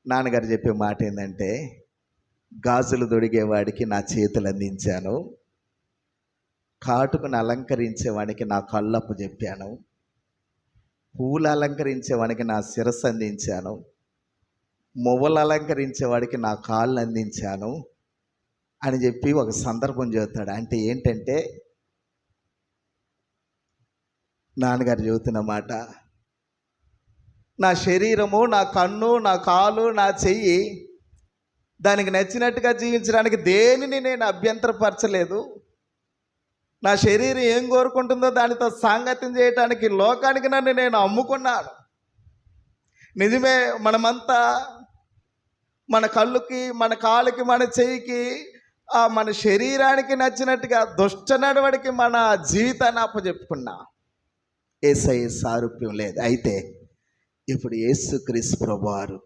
నాన్నగారు చెప్పే మాట ఏంటంటే, గాజులు తొడిగేవాడికి నా చేతులు అందించాను, కాటుకుని అలంకరించేవాడికి నా కళ్ళప్పు చెప్పాను, పూలు అలంకరించేవాడికి నా శిరస్సు అందించాను, మువ్వలు అలంకరించేవాడికి నా కాళ్ళు అందించాను అని చెప్పి ఒక సందర్భం చెబుతాడు. అంటే ఏంటంటే, నాన్నగారు చెబుతున్న మాట, నా శరీరము, నా కన్ను, నా కాలు, నా చెయ్యి దానికి నచ్చినట్టుగా జీవించడానికి దేనిని నేను అభ్యంతరపరచలేదు. నా శరీరం ఏం కోరుకుంటుందో దానితో సాంగత్యం చేయటానికి లోకానికి నన్ను నేను అమ్ముకున్నాను. నిజమే, మనమంతా మన కళ్ళుకి, మన కాలుకి, మన చెయ్యికి, మన శరీరానికి నచ్చినట్టుగా దుష్ట నడవడికి మన జీవితాన్ని అప్పచెప్పుకున్నా. యేసయ్య సారూప్యం లేదు. అయితే ఇప్పుడు యేసుక్రీస్తు ప్రభువారు